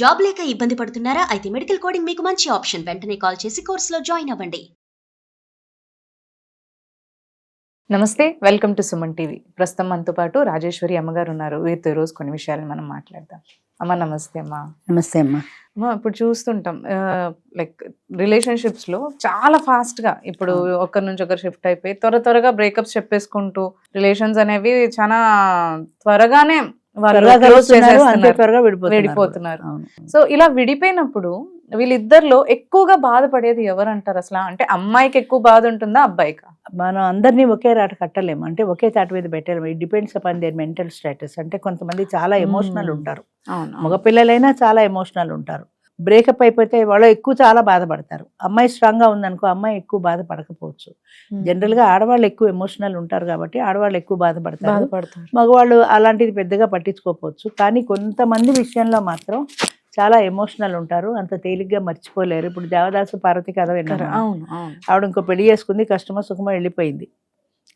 Job లేక ఇబ్బంది పడుతున్నారా? అయితే మెడికల్ కోడింగ్ మీకు మంచి ఆప్షన్. వెంటనే కాల్ చేసి కోర్సులో జాయిన్ అవ్వండి. నమస్తే, వెల్కమ్ టు సుమన్ టీవీ. ప్రస్తుతం మనతో పాటు రాజేశ్వరి అమ్మగారు ఉన్నారు. వీరితో ఈ రోజు కొన్ని విషయాలు మనం మాట్లాడదాం. అమ్మ నమస్తే. అమ్మా నమస్తే అమ్మా. అమ్మ, ఇప్పుడు చూస్తుంటాం లైక్ రిలేషన్షిప్స్ లో చాలా ఫాస్ట్ గా ఇప్పుడు ఒకరి నుంచి ఒకరు షిఫ్ట్ అయిపోయి త్వరగా బ్రేకప్స్ చెప్పేసుకుంటూ రిలేషన్స్ అనేవి చాలా త్వరగానే విడిపోతున్నారు. సో ఇలా విడిపోయినప్పుడు వీళ్ళిద్దరిలో ఎక్కువగా బాధపడేది ఎవరంటారు అసలు? అంటే అమ్మాయికి ఎక్కువ బాధ ఉంటుందా, అబ్బాయికా? మనం అందరినీ ఒకే రాట కట్టలేము, అంటే ఒకే తాటి మీద పెట్టలేము. It depends upon there mental status. అంటే కొంతమంది చాలా ఎమోషనల్ ఉంటారు, మగపిల్లలైనా చాలా ఎమోషనల్ ఉంటారు. బ్రేకప్ అయిపోతే వాళ్ళు ఎక్కువ చాలా బాధపడతారు. అమ్మాయి స్ట్రాంగ్ గా ఉందనుకో, అమ్మాయి ఎక్కువ బాధపడకపోవచ్చు. జనరల్ గా ఆడవాళ్ళు ఎక్కువ ఎమోషనల్ ఉంటారు కాబట్టి ఆడవాళ్ళు ఎక్కువ బాధపడతారు. మగవాళ్ళు అలాంటిది పెద్దగా పట్టించుకోకపోవచ్చు. కానీ కొంతమంది విషయంలో మాత్రం చాలా ఎమోషనల్ ఉంటారు, అంత తేలిగ్గా మర్చిపోలేరు. ఇప్పుడు దేవదాసు పార్వతి కథ విన్నారు. ఆవిడ ఇంకో పెళ్లి చేసుకుంది, కష్టమో సుఖమో వెళ్ళిపోయింది.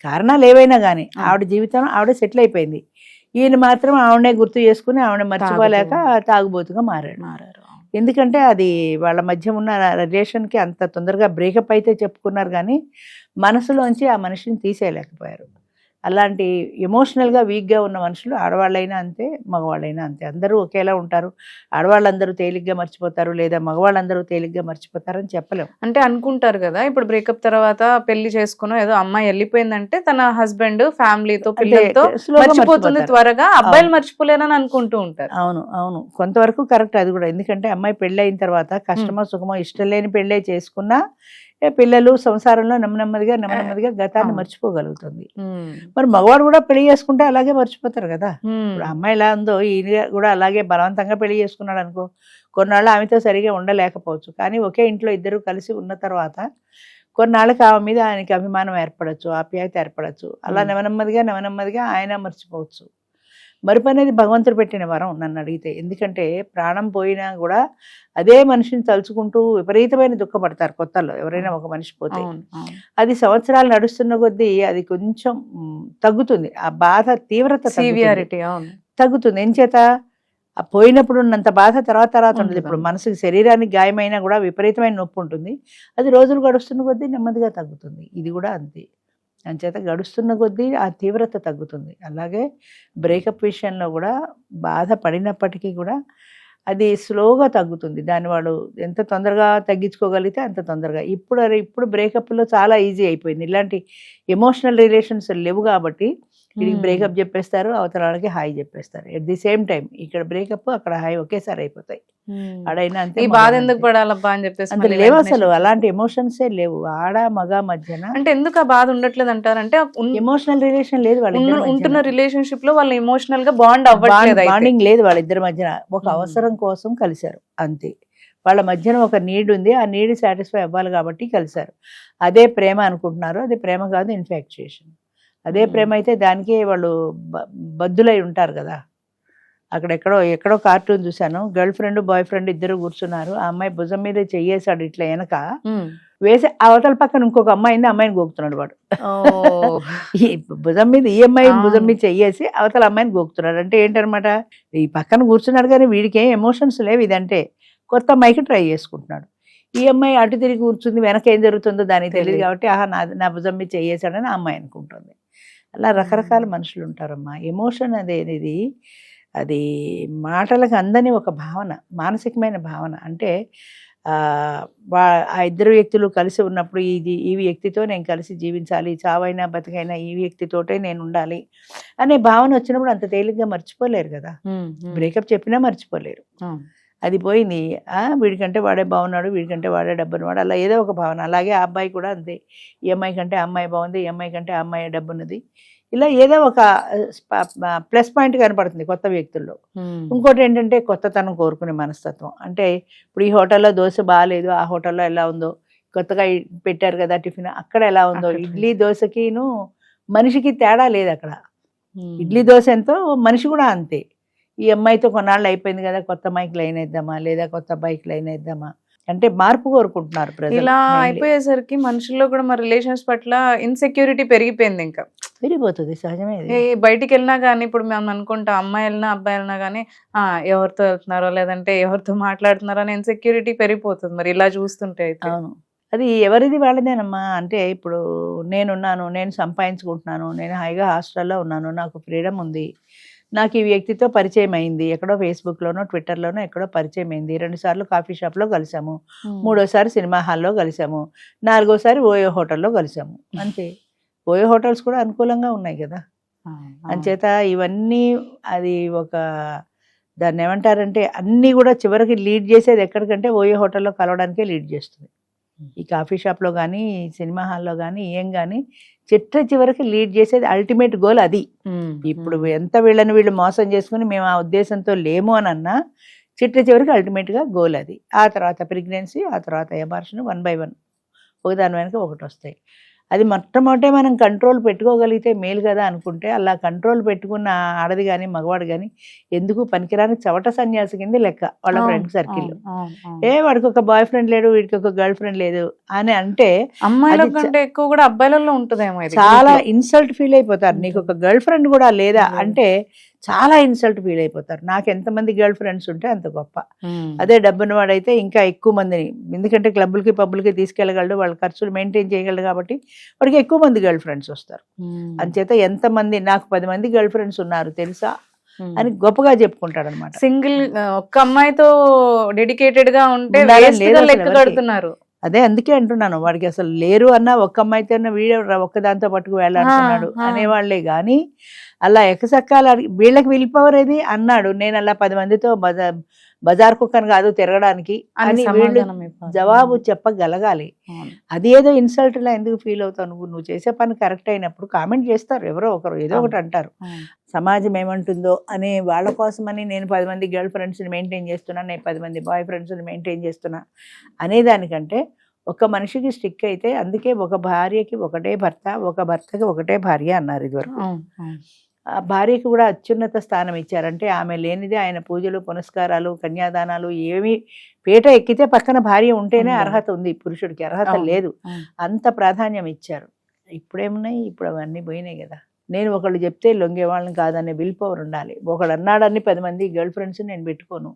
కారణాలు ఏవైనా కానీ ఆవిడ జీవితం ఆవిడ సెటిల్ అయిపోయింది. ఈయన మాత్రం ఆవిడనే గుర్తు చేసుకుని ఆవిడ మర్చిపోలేక తాగుబోతుగా మారారు. ఎందుకంటే అది వాళ్ళ మధ్య ఉన్న రిలేషన్కి అంత తొందరగా బ్రేకప్ అయితే చెప్పుకున్నారు, కానీ మనసులోంచి ఆ మనిషిని తీసేయలేకపోయారు. అలాంటి ఎమోషనల్గా వీక్గా ఉన్న మనుషులు ఆడవాళ్ళైనా అంతే, మగవాళ్ళైనా అంతే. అందరూ ఒకేలా ఉంటారు. ఆడవాళ్ళందరూ తేలిగ్గా మర్చిపోతారు, లేదా మగవాళ్ళందరూ తేలిగ్గా మర్చిపోతారని చెప్పలేము. అంటే అనుకుంటారు కదా, ఇప్పుడు బ్రేకప్ తర్వాత పెళ్లి చేసుకున్న ఏదో అమ్మాయి వెళ్ళిపోయిందంటే తన హస్బెండ్ ఫ్యామిలీతో పిల్లలతో మర్చిపోతుంది త్వరగా, అబ్బాయిలు మర్చిపోలేరని అనుకుంటూ ఉంటారు. అవును, కొంతవరకు కరెక్ట్ అది కూడా. ఎందుకంటే అమ్మాయి పెళ్ళి అయిన తర్వాత కష్టమో సుఖమో ఇష్టం లేని పెళ్ళే చేసుకున్నా పిల్లలు సంసారంలో నెమ్మదిగా గతాన్ని మర్చిపోగలుగుతుంది. మరి మగవాడు కూడా పెళ్లి చేసుకుంటే అలాగే మర్చిపోతారు కదా. ఇప్పుడు అమ్మాయి ఎలా ఉందో ఈయన కూడా అలాగే బలవంతంగా పెళ్లి చేసుకున్నాడు అనుకో, కొన్నాళ్ళు ఆమెతో సరిగా ఉండలేకపోవచ్చు. కానీ ఒకే ఇంట్లో ఇద్దరు కలిసి ఉన్న తర్వాత కొన్నాళ్ళకి ఆమె మీద ఆయనకి అభిమానం ఏర్పడచ్చు, ఆప్యాయత ఏర్పడచ్చు. అలా నెమ్మదిగా ఆయన మర్చిపోవచ్చు. మరుపు అనేది భగవంతుడు పెట్టిన వరం నన్ను అడిగితే. ఎందుకంటే ప్రాణం పోయినా కూడా అదే మనిషిని తలుచుకుంటూ విపరీతమైన దుఃఖపడతారు కొత్తల్లో. ఎవరైనా ఒక మనిషి పోతే అది సంవత్సరాలు నడుస్తున్న కొద్దీ అది కొంచెం తగ్గుతుంది, ఆ బాధ తీవ్రత తగ్గుతుంది. ఎంచేత ఆ పోయినప్పుడు ఉన్నంత బాధ తర్వాత ఉండదు. ఇప్పుడు మనసుకి శరీరానికి గాయమైనా కూడా విపరీతమైన నొప్పి ఉంటుంది, అది రోజులు గడుస్తున్న కొద్దీ నెమ్మదిగా తగ్గుతుంది. ఇది కూడా అంతే, అంచేత గడుస్తున్న కొద్దీ ఆ తీవ్రత తగ్గుతుంది. అలాగే బ్రేకప్ విషయంలో కూడా బాధపడినప్పటికీ కూడా అది స్లోగా తగ్గుతుంది. దాన్ని వాడు ఎంత తొందరగా తగ్గించుకోగలిగితే అంత తొందరగా. ఇప్పుడు బ్రేకప్లో చాలా ఈజీ అయిపోయింది. ఇలాంటి ఎమోషనల్ రిలేషన్స్ లేవు కాబట్టి వీడికి బ్రేకప్ చెప్పేస్తారు, అవతల వాళ్ళకి హాయ్ చెప్పేస్తారు. ఎట్ ది సేమ్ టైం ఇక్కడ బ్రేకప్ అక్కడ హాయ్ ఒకేసారి అయిపోతాయి. ఆడైనా అంతే. ఈ బాధ ఎందుకు పడాలబ్బా అని చెప్పేసి అంత లేవు, అసలు అలాంటి ఎమోషన్సే లేవు ఆడ మగ మధ్యన. అంటే ఎందుకు ఆ బాధ ఉండట్లేదు అంటారు? అంటే ఎమోషనల్ రిలేషన్ లేదు వాళ్ళిద్దరు ఉంటున్న రిలేషన్షిప్ లో వాళ్ళు ఎమోషనల్ గా బాండ్ అవ్వట్లేదు, బాండింగ్ లేదు వాళ్ళిద్దరి మధ్యన. ఒక అవసరం కోసం కలిశారు అంతే. వాళ్ళ మధ్యన ఒక నీడ్ ఉంది, ఆ నీడ్ సాటిస్ఫై అవ్వాలి కాబట్టి కలిశారు. అదే ప్రేమ అనుకుంటున్నారు. అది ప్రేమ కాదు, ఇన్ఫాక్చుయేషన్. అదే ప్రేమ అయితే దానికే వాళ్ళు బద్దులై ఉంటారు కదా. ఎక్కడో కార్టూన్ చూశాను, గర్ల్ ఫ్రెండ్ బాయ్ ఫ్రెండ్ ఇద్దరు కూర్చున్నారు. ఆ అమ్మాయి భుజం మీద చెయ్యేశాడు ఇట్లా వెనక వేసి, అవతల పక్కన ఇంకొక అమ్మాయిని అమ్మాయిని గోకుతున్నాడు వాడు. ఈ భుజం మీద ఈ అమ్మాయి భుజం మీద చెయ్యేసి అవతల అమ్మాయిని గోకుతున్నాడు. అంటే ఏంటనమాట, ఈ పక్కన కూర్చున్నాడు కానీ వీడికి ఏం ఎమోషన్స్ లేవు. ఇదంటే కొత్త అమ్మాయికి ట్రై చేసుకుంటున్నాడు. ఈ అమ్మాయి అటు తిరిగి కూర్చుంది, వెనక ఏం జరుగుతుందో దానికి తెలియదు కాబట్టి ఆహా నా భుజం మీద చెయ్యేశాడని ఆ అమ్మాయి అనుకుంటుంది. అలా రకరకాల మనుషులు ఉంటారమ్మా. ఎమోషన్ అనేది అది మాటలకు అందని ఒక భావన, మానసికమైన భావన. అంటే ఆ ఇద్దరు వ్యక్తులు కలిసి ఉన్నప్పుడు ఈ వ్యక్తితో నేను కలిసి జీవించాలి, చావైనా బతికైనా ఈ వ్యక్తితోటే నేను ఉండాలి అనే భావన వచ్చినప్పుడు అంత తేలిగ్గా మర్చిపోలేరు కదా. బ్రేకప్ చెప్పినా మర్చిపోలేరు. అది పోయింది, వీడికంటే వాడే బాగున్నాడు, వీడికంటే వాడే డబ్బున్నవాడు, అలా ఏదో ఒక భావన. అలాగే ఆ అబ్బాయి కూడా అంతే, ఈ అమ్మాయి కంటే ఆ అమ్మాయి బాగుంది, ఈ అమ్మాయి కంటే ఆ అమ్మాయి డబ్బున్నది, ఇలా ఏదో ఒక ప్లస్ పాయింట్ కనపడుతుంది కొత్త వ్యక్తుల్లో. ఇంకోటి ఏంటంటే కొత్తతనం కోరుకునే మనస్తత్వం. అంటే ఇప్పుడు ఈ హోటల్లో దోశ బాగాలేదు, ఆ హోటల్లో ఎలా ఉందో, కొత్తగా పెట్టారు కదా టిఫిన్, అక్కడ ఎలా ఉందో. ఇడ్లీ దోశకిను మనిషికి తేడా లేదు అక్కడ. ఇడ్లీ దోశ ఎంతో మనిషి కూడా అంతే. ఈ అమ్మాయితో కొన్నాళ్ళు అయిపోయింది కదా, కొత్త అమ్మాయికి లైన్ వేద్దామా, లేదా కొత్త అబ్బాయికి లైన్ వేద్దామా, అంటే మార్పు కోరుకుంటున్నారు ప్రజలు. ఇలా mainly. అయిపోయేసరికి మనుషుల్లో కూడా మన రిలేషన్స్ పట్ల ఇన్సెక్యూరిటీ పెరిగిపోయింది. ఇంకా పెరిగిపోతుంది, సహజమే ఇది. బయటికి వెళ్ళినా కానీ ఇప్పుడు మేము అనుకుంటాం అమ్మాయి వెళ్ళినా అబ్బాయి వెళ్ళినా కానీ ఎవరితో వెళ్తున్నారో లేదంటే ఎవరితో మాట్లాడుతున్నారో అని ఇన్సెక్యూరిటీ పెరిగిపోతుంది మరి ఇలా చూస్తుంటే అయితే. అవును, అది ఎవరిది వాళ్ళదేనమ్మా. అంటే ఇప్పుడు నేనున్నాను, నేను సంపాదించుకుంటున్నాను, నేను హాయిగా హాస్టల్లో ఉన్నాను, నాకు ఫ్రీడమ్ ఉంది, నాకు ఈ వ్యక్తితో పరిచయం అయింది, ఎక్కడో ఫేస్బుక్లోనో ట్విట్టర్లోనో ఎక్కడో పరిచయం అయింది, 2 సార్లు కాఫీ షాప్లో కలిసాము, 3ఓసారి సినిమా హాల్లో కలిసాము, 4ఓసారి ఓయో హోటల్లో కలిసాము, అంతే. ఓయో హోటల్స్ కూడా అనుకూలంగా ఉన్నాయి కదా. అంచేత ఇవన్నీ అది ఒక దాన్ని ఏమంటారంటే అన్నీ కూడా చివరికి లీడ్ చేసేది ఎక్కడికంటే ఓయో హోటల్లో కలవడానికే లీడ్ చేస్తుంది. ఈ కాఫీ షాప్లో కానీ సినిమా హాల్లో కానీ ఏం కానీ చివరికి లీడ్ చేసేది అల్టిమేట్ గోల్ అది. ఇప్పుడు ఎంత వీళ్ళు మోసం చేసుకుని మేము ఆ ఉద్దేశంతో లేము అని అన్నా చివరికి అల్టిమేట్గా గోల్ అది. ఆ తర్వాత ప్రెగ్నెన్సీ, ఆ తర్వాత అబార్షన్, 1 by 1 ఒకదాని వెనక ఒకటి వస్తాయి. అది మొట్టమొదటే మనం కంట్రోల్ పెట్టుకోగలిగితే మేలు కదా అనుకుంటే, అలా కంట్రోల్ పెట్టుకున్న ఆడది కానీ మగవాడు కానీ ఎందుకు పనికిరాని చవట సన్యాసి కింద లెక్క వాళ్ళ ఫ్రెండ్ సర్కిల్లో. వాడికి ఒక బాయ్ ఫ్రెండ్ లేడు, వీడికి ఒక గర్ల్ ఫ్రెండ్ లేదు అని అంటే అమ్మాయిల కంటే ఎక్కువ కూడా అబ్బాయిలలో ఉంటుందేమో. చాలా ఇన్సల్ట్ ఫీల్ అయిపోతారు. నీకు ఒక గర్ల్ ఫ్రెండ్ కూడా లేదా అంటే చాలా ఇన్సల్ట్ ఫీల్ అయిపోతారు. నాకు ఎంతమంది గర్ల్ ఫ్రెండ్స్ ఉంటే అంత గొప్ప. అదే డబ్బున్న వాడైతే ఇంకా ఎక్కువ మందిని, ఎందుకంటే క్లబ్బులకి పబ్బులకి తీసుకెళ్ళగలడు, వాళ్ళ ఖర్చులు మెయింటైన్ చేయగలడు కాబట్టి వాడికి ఎక్కువ మంది గర్ల్ ఫ్రెండ్స్ వస్తారు. అంచేత ఎంతమంది, నాకు 10 మంది గర్ల్ ఫ్రెండ్స్ ఉన్నారు తెలుసా అని గొప్పగా చెప్పుకుంటాడు అనమాట. సింగిల్ ఒక్క అమ్మాయితో డెడికేటెడ్ గా ఉంటే లెక్క కడుతున్నారు. అదే అందుకే అంటున్నాను, వాడికి అసలు లేరు అన్న ఒక్క అమ్మాయితో వీడియో ఒక్కదాంతో పట్టుకు వెళ్ళాడుతున్నాడు అనేవాళ్లే గాని అలా ఎకసక్కాల వీళ్ళకి విల్ ఏది అన్నాడు. నేను అలా 10 మందితో బజార్ కుక్కను కాదు తిరగడానికి అని వీళ్ళు జవాబు చెప్పగలగాలి. అది ఏదో ఇన్సల్ట్ లా ఎందుకు ఫీల్ అవుతావు? నువ్వు చేసే పని కరెక్ట్ అయినప్పుడు కామెంట్ చేస్తారు, ఎవరో ఒకరు ఏదో ఒకటి అంటారు. సమాజం ఏమంటుందో అనే వాళ్ళ కోసమని నేను 10 మంది గర్ల్ ఫ్రెండ్స్ని మెయింటైన్ చేస్తున్నా, నేను 10 మంది బాయ్ ఫ్రెండ్స్ని మెయింటైన్ చేస్తున్నా అనేదానికంటే ఒక మనిషికి స్టిక్ అయితే, అందుకే ఒక భార్యకి ఒకటే భర్త, ఒక భర్తకి ఒకటే భార్య అన్నారు ఇదివరకు. ఆ భార్యకి కూడా అత్యున్నత స్థానం ఇచ్చారంటే ఆమె లేనిదే ఆయన పూజలు పునస్కారాలు కన్యాదానాలు ఏమి పీట ఎక్కితే పక్కన భార్య ఉంటేనే అర్హత ఉంది, పురుషుడికి అర్హత లేదు. అంత ప్రాధాన్యం ఇచ్చారు. ఇప్పుడేమున్నాయి? ఇప్పుడు అవన్నీ పోయినాయి కదా. నేను ఒకళ్ళు చెప్తే లొంగే వాళ్ళని కాదనే విల్ పవర్ ఉండాలి. ఒకడు అన్నాడని 10 మంది గర్ల్ ఫ్రెండ్స్ నేను పెట్టుకోను,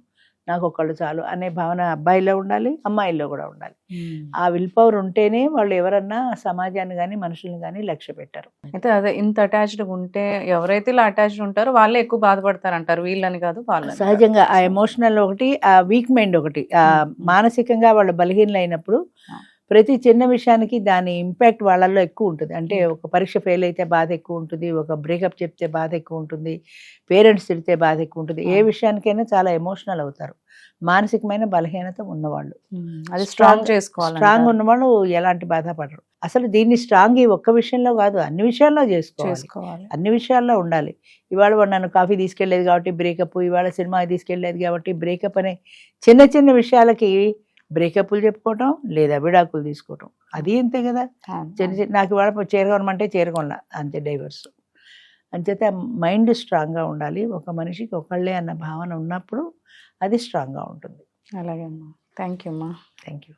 నాకు ఒకళ్ళు చాలు అనే భావన అబ్బాయిల్లో ఉండాలి, అమ్మాయిల్లో కూడా ఉండాలి. ఆ విల్ పవర్ ఉంటేనే వాళ్ళు ఎవరన్నా సమాజాన్ని కానీ మనుషుల్ని కానీ లక్ష్య పెట్టారు. అయితే అదే ఇంత అటాచ్డ్ ఉంటే ఎవరైతే ఇలా అటాచ్డ్ ఉంటారో వాళ్ళే ఎక్కువ బాధపడతారు అంటారు, వీళ్ళని కాదు వాళ్ళని. సహజంగా ఆ ఎమోషనల్ ఒకటి, ఆ వీక్ మైండ్ ఒకటి, ఆ మానసికంగా వాళ్ళు బలహీనలు అయినప్పుడు ప్రతి చిన్న విషయానికి దాని ఇంపాక్ట్ వాళ్ళల్లో ఎక్కువ ఉంటుంది. అంటే ఒక పరీక్ష ఫెయిల్ అయితే బాధ ఎక్కువ ఉంటుంది, ఒక బ్రేకప్ చెప్తే బాధ ఎక్కువ ఉంటుంది, పేరెంట్స్ తిడితే బాధ ఎక్కువ ఉంటుంది. ఏ విషయానికైనా చాలా ఎమోషనల్ అవుతారు మానసికమైన బలహీనత ఉన్నవాళ్ళు. అది స్ట్రాంగ్ చేసుకోవాలి. స్ట్రాంగ్ ఉన్నవాళ్ళు ఎలాంటి బాధపడరు. అసలు దీన్ని స్ట్రాంగ్ ఈ ఒక్క విషయంలో కాదు, అన్ని విషయాల్లో చేసుకోవాలి, అన్ని విషయాల్లో ఉండాలి. ఇవాళ వాడు నన్ను కాఫీ తీసుకెళ్లేదు కాబట్టి బ్రేకప్, ఇవాళ సినిమా తీసుకెళ్లేదు కాబట్టి బ్రేకప్ అనే చిన్న చిన్న విషయాలకి బ్రేకప్లు చెప్పుకోవటం లేదా విడాకులు తీసుకోవటం, అది అంతే కదా. నాకు ఇవాళ చేరుకోనమంటే చేరుకోవాల, అంతే డైవర్స్. అంచేత మైండ్ స్ట్రాంగ్గా ఉండాలి. ఒక మనిషికి ఒకళ్ళే అన్న భావన ఉన్నప్పుడు అది స్ట్రాంగ్గా ఉంటుంది. అలాగే అమ్మా, థ్యాంక్ యూ అమ్మా. Thank you.